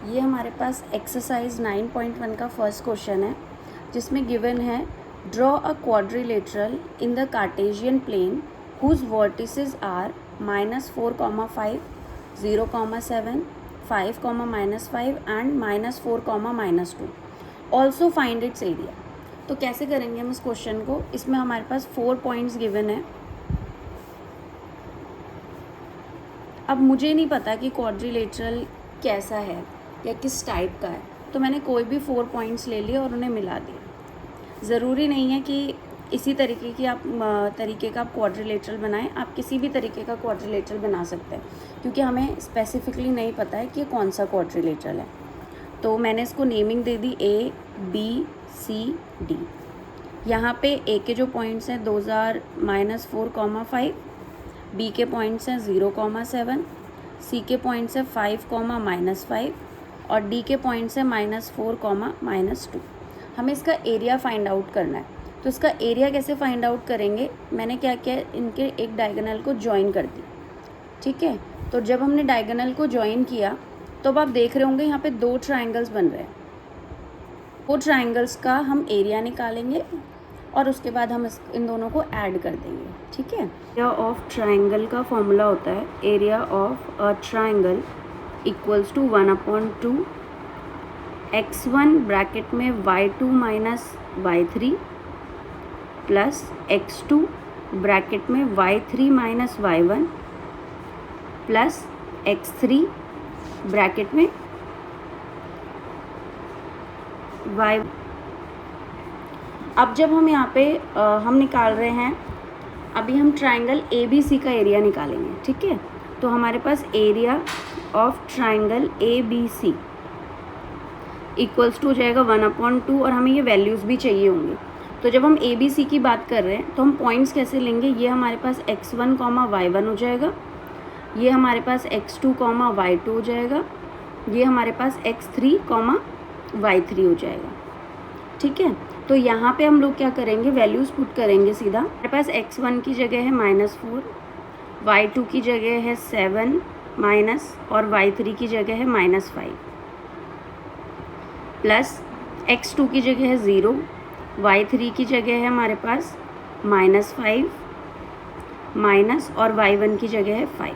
ये हमारे पास एक्सरसाइज 9.1 का फर्स्ट क्वेश्चन है, जिसमें गिवन है draw a quadrilateral in the Cartesian plane whose vertices are -4,5, 0,7, 5,-5 and -4,-2. Also find its area. तो कैसे करेंगे हम इस क्वेश्चन को? इसमें हमारे पास 4 पॉइंट्स गिवन है. अब मुझे नहीं पता कि क्वाड्रिलेटरल कैसा है या किस टाइप का है, तो मैंने कोई भी 4 पॉइंट्स ले लिए और उन्हें मिला दिया. ज़रूरी नहीं है कि इसी तरीके का आप क्वाड्रिलेटरल बनाएं. आप किसी भी तरीके का क्वाड्रिलेटरल बना सकते हैं, क्योंकि हमें स्पेसिफिकली नहीं पता है कि कौन सा क्वाड्रिलेटरल है. तो मैंने इसको naming they the A, B, C, D. यहाँ पे A के जो पॉइंट्स हैं दोज आर -4,5, B के पॉइंट्स हैं 0,7, C के पॉइंट्स हैं 5,-5 और D के पॉइंट्स हैं -4,-2. हमें इसका एरिया फाइंड आउट करना है. तो इसका एरिया कैसे फाइंड आउट करेंगे? मैंने क्या किया, इनके एक डायगोनल को ज्वाइन कर दी. ठीक है, तो जब हमने डायगोनल को ज्वाइन किया तो अब आप देख रहे होंगे यहाँ पे 2 ट्राइंगल्स बन रहे हैं. 2 ट्राइंगल्स का हम एरिया निकालेंगे और उसके बाद हम इन दोनों को ऐड कर देंगे. ठीक है, एरिया ऑफ ट्राइंगल का फॉर्मूला होता है area of a triangle equals to 1/2 x1 bracket में y2 minus y3 plus x2 bracket में y3 minus y1 plus x3 bracket में y. अब जब हम यहाँ पे हम निकाल रहे हैं, अभी हम ट्राइंगल ABC का एरिया निकालेंगे. ठीक है, तो हमारे पास area of triangle ABC equals to हो जाएगा 1/2 और हमें ये वैल्यूज़ भी चाहिए होंगी. तो जब हम ABC की बात कर रहे हैं तो हम पॉइंट्स कैसे लेंगे? ये हमारे पास x1, y1 हो जाएगा, ये हमारे पास x2, y2 हो जाएगा, ये हमारे पास x3, y3 हो जाएगा. ठीक है, तो यहाँ पे हम लोग क्या करेंगे, वैल्यूज़ पुट करेंगे सीधा. हमारे पास x1 की जगह है -4, y2 की जगह है 7 माइनस और y3 की जगह है -5 प्लस x2 की जगह है 0, y3 की जगह है हमारे पास -5 माइनस और y1 की जगह है 5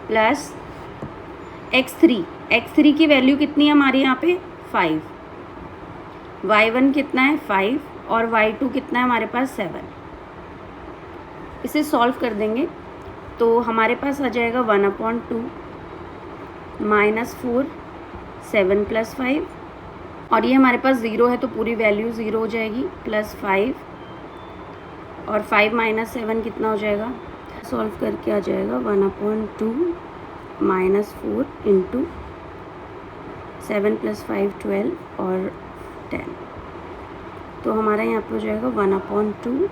प्लस x3 की वैल्यू कितनी है हमारी यहाँ पे 5, y1 कितना है 5 और y2 कितना है हमारे पास 7. इसे सॉल्व कर देंगे तो हमारे पास आ जाएगा 1/2 -4 7 + 5 और ये हमारे पास 0 है तो पूरी वैल्यू 0 हो जाएगी, प्लस 5 और 5 - 7 कितना हो जाएगा? सॉल्व करके आ जाएगा 1/2 -4 इंटू 7 + 5 12 और 10. तो हमारा यहाँ पे हो जाएगा 1/2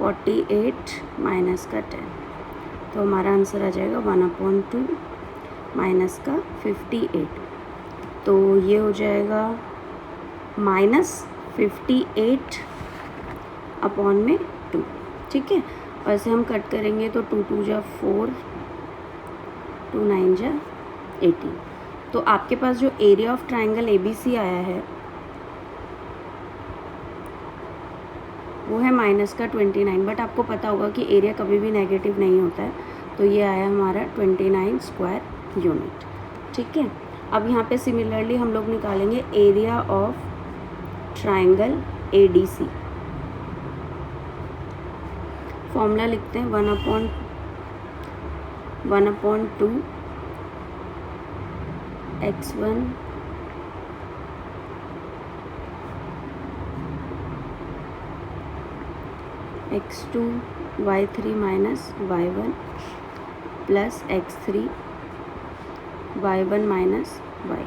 48 माइनस का 10. तो हमारा आंसर आ जाएगा 1/2 माइनस का 58. तो ये हो जाएगा -58 अपॉन में 2. ठीक है, और ऐसे हम कट करेंगे तो 2 × 2 = 4, 2 × 9 = 18. तो आपके पास जो एरिया ऑफ ट्राइंगल ABC आया है वो है -29. बट आपको पता होगा कि एरिया कभी भी नेगेटिव नहीं होता है, तो ये आया हमारा 29 स्क्वायर यूनिट. ठीक है, अब यहाँ पे सिमिलरली हम लोग निकालेंगे area of triangle ADC. Formula लिखते हैं 1/2 x1 x2 y3 minus y1 plus x3 y1 minus y2.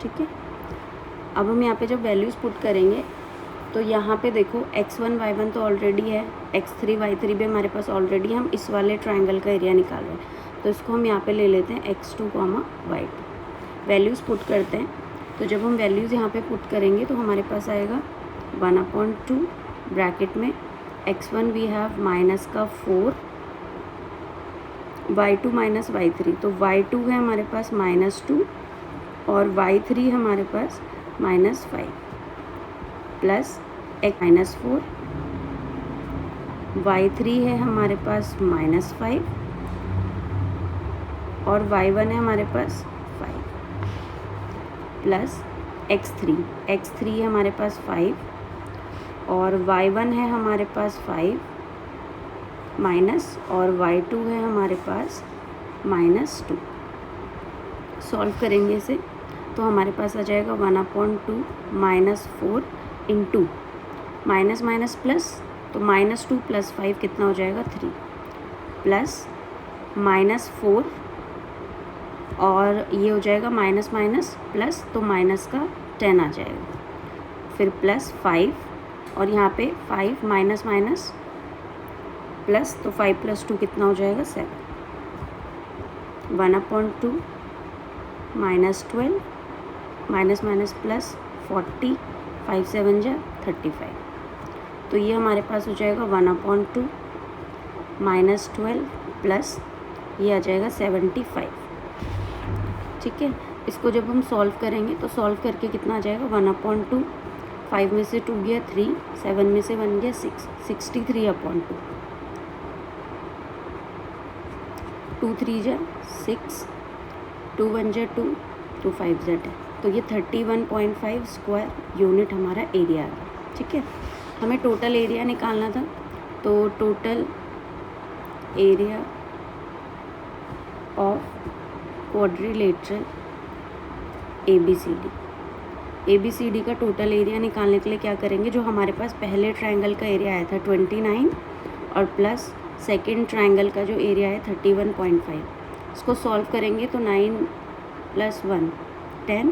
ठीक है, अब हम यहाँ पे जब वैल्यूज़ पुट करेंगे तो यहाँ पे देखो x1 y1 तो ऑलरेडी है, x3 y3 भी हमारे पास ऑलरेडी है. हम इस वाले ट्राइंगल का एरिया निकाल रहे हैं, तो इसको हम यहाँ पे ले लेते हैं x2, y2. वैल्यूज़ पुट करते हैं. तो जब हम वैल्यूज़ यहाँ पे पुट करेंगे तो हमारे पास आएगा 1/2 ब्रैकेट में x1 we have -4 y2 minus y3, तो y2 है हमारे पास -2 और y3 हमारे पास -5 प्लस x -4, y3 है हमारे पास -5 और y1 है हमारे पास 5 प्लस x3 है हमारे पास 5 और y1 है हमारे पास 5 माइनस और y2 है हमारे पास -2। सॉल्व करेंगे इसे तो हमारे पास आ जाएगा 1/2 -4 इंटू माइनस माइनस प्लस, तो -2 + 5 कितना हो जाएगा 3 प्लस -4 और ये हो जाएगा माइनस माइनस प्लस, तो माइनस का 10 आ जाएगा, फिर प्लस 5 और यहाँ पे 5 माइनस माइनस प्लस, तो 5 + 2 कितना हो जाएगा 7, 1/2 -12 माइनस माइनस प्लस 40, 5 7 जा 35, तो ये हमारे पास हो जाएगा 1/2 -12 प्लस ये आ जाएगा 75। ठीक है, इसको जब हम सॉल्व करेंगे तो सॉल्व करके कितना आ जाएगा 1/2, 5 में से 2 गया 3, 7 में से 1 गया 6, 63/2, 2 3 जा 6, 2 1 जा 2, 2 5 जा 10, तो ये 31.5 स्क्वायर यूनिट हमारा एरिया आ गया। ठीक है, हमें टोटल एरिया निकालना था, तो total area of quadrilateral ABCD का टोटल एरिया निकालने के लिए क्या करेंगे, जो हमारे पास पहले ट्रायंगल का एरिया आया था 29 और प्लस सेकंड ट्रायंगल का जो एरिया है 31.5, इसको सॉल्व करेंगे तो 9 + 1 10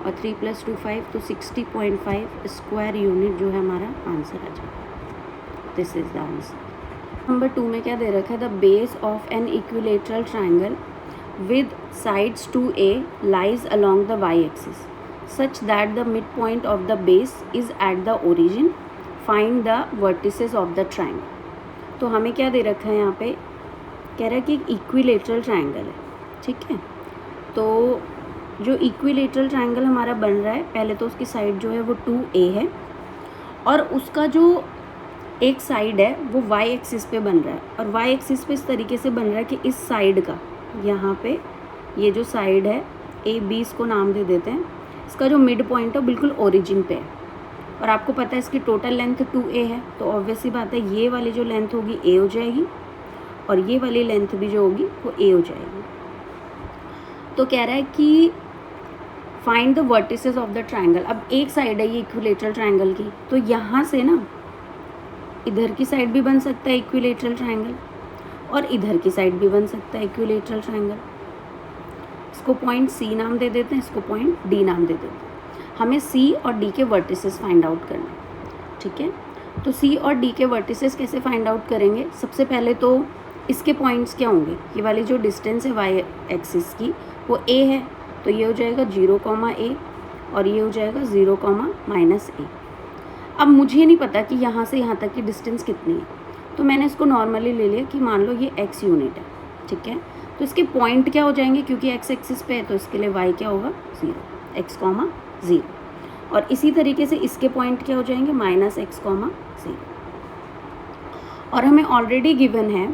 और 3 + 2 5, तो 60.5 स्क्वायर यूनिट जो है हमारा आंसर आ जाएगा। This is the answer. Number 2 में क्या दे रखा है, the base of an equilateral triangle with sides 2A lies along the y-axis such that the midpoint of the base is at the origin. Find the vertices of the triangle। तो हमें क्या दे रखा है यहाँ पे, कह रहा है कि इक्विलेटरल ट्रायंगल है। ठीक है, तो जो इक्विलेटरल ट्रायंगल हमारा बन रहा है, पहले तो उसकी साइड जो है वो 2A है और उसका जो एक साइड है वो y एक्सिस पे बन रहा है, और y एक्सिस पे इस तरीके से बन रहा है कि इस साइड का यहाँ पे ये जो साइड है AB, इसको नाम दे देते हैं, इसका जो मिड पॉइंट है बिल्कुल ओरिजिन पे है, और आपको पता है इसकी टोटल लेंथ 2A है, तो ऑब्वियस सी बात है ये वाली जो लेंथ होगी A हो जाएगी और ये वाली लेंथ भी जो होगी वो A हो जाएगी। तो कह रहा है कि find the vertices of the triangle. अब एक साइड है ये इक्विलेटरल ट्रायंगल की, तो यहाँ से ना इधर की साइड भी बन सकता है इक्विलेटरल ट्रायंगल और इधर की साइड भी बन सकता है इक्विलेटरल ट्रायंगल। इसको पॉइंट C नाम दे देते हैं, इसको पॉइंट D नाम दे देते हैं। हमें C और D के वर्टिसेस फाइंड आउट करना है। ठीक है, तो C और D के वर्टिसेस कैसे फाइंड आउट करेंगे, सबसे पहले तो इसके पॉइंट्स क्या होंगे, ये वाली जो डिस्टेंस है y एक्सिस की वो A है, तो ये हो जाएगा 0, A और ये हो जाएगा 0, -A। अब मुझे नहीं पता कि यहाँ से यहाँ तक की डिस्टेंस कितनी है, तो मैंने इसको नॉर्मली ले लिया कि मान लो ये x यूनिट है। ठीक है, तो इसके पॉइंट क्या हो जाएंगे, क्योंकि x एक्सिस पे है तो इसके लिए y क्या होगा 0, x, 0, और इसी तरीके से इसके पॉइंट क्या हो जाएंगे -x, 0। और हमें ऑलरेडी गिवन है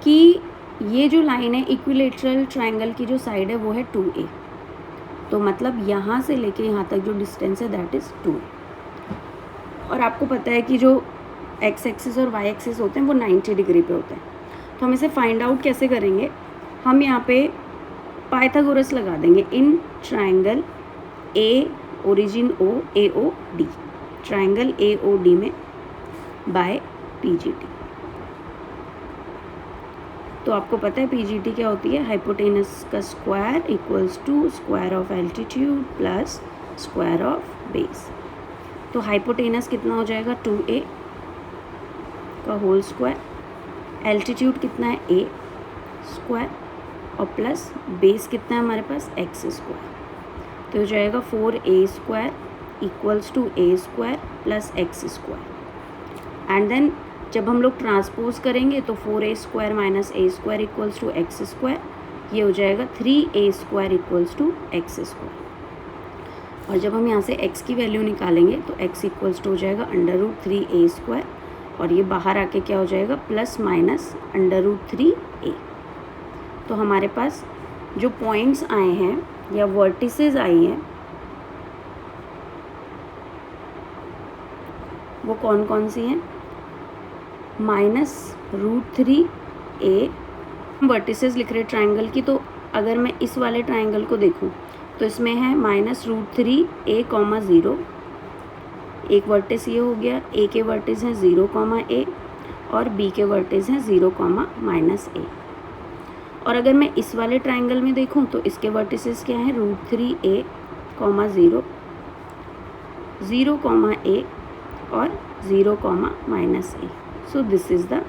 कि ये जो लाइन है इक्विलेटरल ट्रायंगल की जो साइड है वो है 2A, तो मतलब यहाँ से लेके यहाँ तक जो डिस्टेंस है दैट इज़ 2A। और आपको पता है कि जो x एक्सिस और y एक्सिस होते हैं वो 90 डिग्री पे होते हैं, तो हम इसे फाइंड आउट कैसे करेंगे, हम यहाँ पे पाइथागोरस लगा देंगे in triangle A origin O AOD, triangle AOD में बाय PGT। तो आपको पता है PGT क्या होती है, हाइपोटेनस का square equals to square of altitude plus square of base. तो हाइपोटेनस कितना हो जाएगा 2A का होल स्क्वायर, एल्टीट्यूड कितना है A स्क्वायर और प्लस बेस कितना है हमारे पास x स्क्वायर, तो हो जाएगा 4A square equals to A square plus x square. And then जब हम लोग ट्रांसपोज करेंगे तो 4a² minus a² equals to x², ये हो जाएगा 3a² इक्वल्स टू x²। और जब हम यहाँ से x की वैल्यू निकालेंगे तो x इक्वल्स टू हो जाएगा √3a², और ये बाहर आके क्या हो जाएगा प्लस माइनस √3a। तो हमारे पास जो पॉइंट्स आए हैं या वर्टिसेस आई हैं वो कौन कौन सी हैं, -√3a वर्टिसेस लिख रहे ट्राइंगल की। तो अगर मैं इस वाले ट्राइंगल को देखूं तो इसमें है -√3a, 0, एक वर्टिस ये हो गया, a के वर्टिस हैं 0, a और b के वर्टिस हैं 0, -a। और अगर मैं इस वाले ट्राइंगल में देखूं तो इसके वर्टिसेस क्या हैं, √3a, 0, 0, a और 0, -a। So this is the